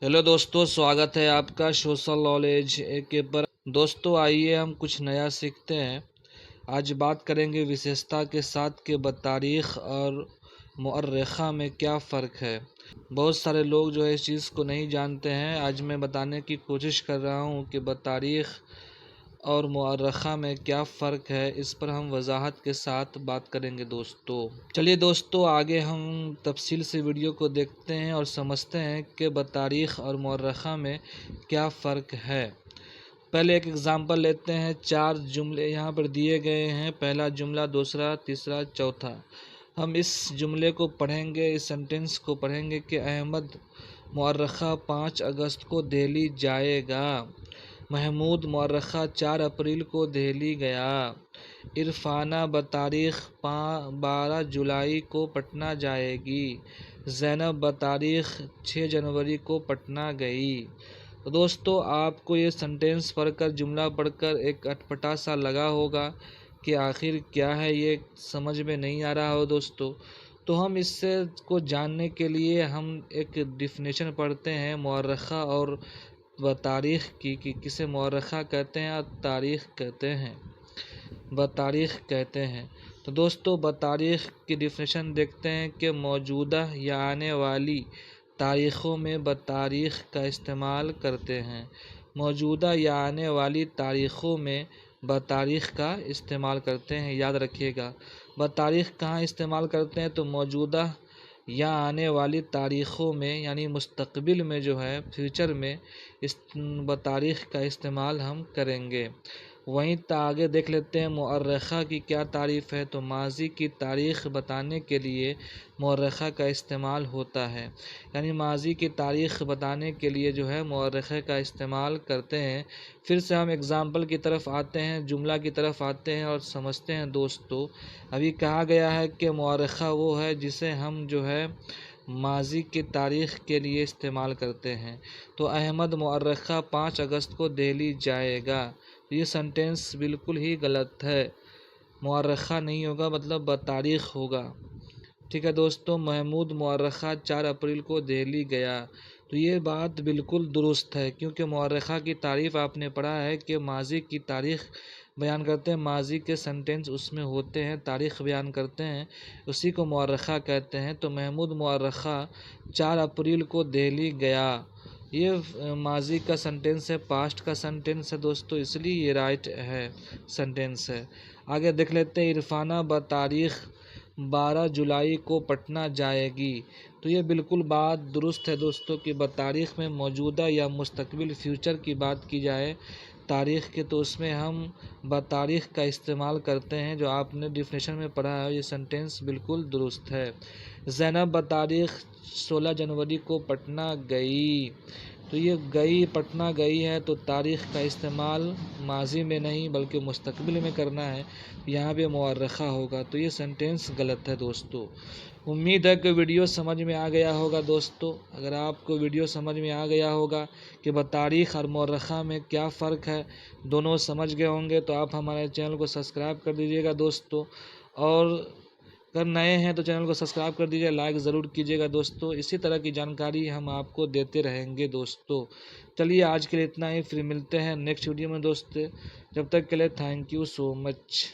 Hello दोस्तों, स्वागत है आपका सोशल नॉलेज के पर। दोस्तों आइए हम कुछ नया सीखते हैं। आज बात करेंगे विशेषता के साथ के बतारीख और मुअर्रिखा में क्या फ़र्क है। बहुत सारे लोग जो है इस चीज़ को नहीं जानते हैं। आज मैं बताने की कोशिश कर रहा हूँ कि बतारीख और मुअर्रिखा में क्या फ़र्क है। इस पर हम वजाहत के साथ बात करेंगे दोस्तों। चलिए दोस्तों, आगे हम तफसील से वीडियो को देखते हैं और समझते हैं कि बतारीख और मुअर्रिखा में क्या फ़र्क है। पहले एक एग्ज़ाम्पल लेते हैं। 4 जुमले यहाँ पर दिए गए हैं, पहला जुमला, दूसरा, तीसरा, चौथा। हम इस जुमले को पढ़ेंगे, इस सेंटेंस को पढ़ेंगे कि अहमद मुअर्रिखा 5 अगस्त को दिल्ली जाएगा। महमूद मुअर्रिखा 4 अप्रैल को दिल्ली गया। इरफाना बतारीख 12 जुलाई को पटना जाएगी। ज़ैनब बतारीख 6 जनवरी को पटना गई। तो दोस्तों, आपको ये सेंटेंस पढ़कर, जुमला पढ़कर एक अटपटा सा लगा होगा कि आखिर क्या है, ये समझ में नहीं आ रहा हो दोस्तों। तो हम इससे को जानने के लिए हम एक डिफिनेशन पढ़ते हैं मुअर्रिखा और तारीख़ की, कि किसे मुअर्रिखा कहते हैं और तारीख़ कहते हैं, बतारीख़ कहते हैं। तो दोस्तों, बतारीख़ की डिफिनेशन देखते हैं कि मौजूदा या आने वाली तारीख़ों में बतारीख़ का इस्तेमाल करते हैं। मौजूदा या आने वाली तारीख़ों में बतारीख़ का इस्तेमाल करते हैं, याद रखिएगा। बतारीख़ कहाँ इस्तेमाल करते हैं? तो मौजूदा या आने वाली तारीख़ों में, यानी मुस्तक़बिल में जो है, फ्यूचर में इस बतारीख़ का इस्तेमाल हम करेंगे। वहीं आगे देख लेते हैं मुअर्रिखा की क्या तारीफ़ है। तो माज़ी की तारीख़ बताने के लिए मुअर्रिखा का इस्तेमाल होता है, यानी माज़ी की तारीख़ बताने के लिए जो है मुअर्रिखा का इस्तेमाल करते हैं। फिर से हम एग्ज़ाम्पल की तरफ आते हैं, जुमला की तरफ आते हैं और समझते हैं दोस्तों। अभी कहा गया है कि मुअर्रिखा वो है जिसे हम जो है माज़ी की तारीख़ के लिए इस्तेमाल करते हैं। तो अहमद मुअर्रिखा 5 अगस्त को दिल्ली जाएगा। ये सेंटेंस बिल्कुल ही गलत है। मुअर्रिखा नहीं होगा, मतलब बतारीख़ होगा। ठीक है दोस्तों। महमूद मुअर्रिखा 4 अप्रैल को दिल्ली गया। तो ये बात बिल्कुल दुरुस्त है, क्योंकि मुअर्रिखा की तारीफ़ आपने पढ़ा है कि माज़ी की तारीख़ बयान करते हैं, माज़ी के सेंटेंस उसमें होते हैं, तारीख़ बयान करते हैं, उसी को मुअर्रिखा कहते हैं। तो महमूद मुअर्रिखा 4 अप्रैल को दिल्ली गया, ये माज़ी का सेंटेंस है, पास्ट का सेंटेंस है दोस्तों, इसलिए ये राइट है सेंटेंस है। आगे देख लेते हैं। इरफाना बतारीख़ 12 जुलाई को पटना जाएगी। तो ये बिल्कुल बात दुरुस्त है दोस्तों कि बतारीख़ में मौजूदा या मुस्तक़बिल फ्यूचर की बात की जाए तारीख़ के, तो उसमें हम बतारीख़ का इस्तेमाल करते हैं, जो आपने डिफिनेशन में पढ़ा है। ये सेंटेंस बिल्कुल दुरुस्त है। ज़ैनब बतारीख़ 16 जनवरी को पटना गई। तो ये गई, पटना गई है, तो तारीख़ का इस्तेमाल माज़ी में नहीं बल्कि मुस्तक़बिल में करना है, यहाँ पे मुअर्रिखा होगा। तो ये सेंटेंस गलत है दोस्तों। उम्मीद है कि वीडियो समझ में आ गया होगा दोस्तों। अगर आपको वीडियो समझ में आ गया होगा कि बतारीख़ और मुअर्रिखा में क्या फ़र्क है, दोनों समझ गए होंगे, तो आप हमारे चैनल को सब्सक्राइब कर दीजिएगा दोस्तों। और अगर नए हैं तो चैनल को सब्सक्राइब कर दीजिए, लाइक ज़रूर कीजिएगा दोस्तों। इसी तरह की जानकारी हम आपको देते रहेंगे दोस्तों। चलिए आज के लिए इतना ही, फिर मिलते हैं नेक्स्ट वीडियो में दोस्तों। जब तक के लिए थैंक यू सो मच।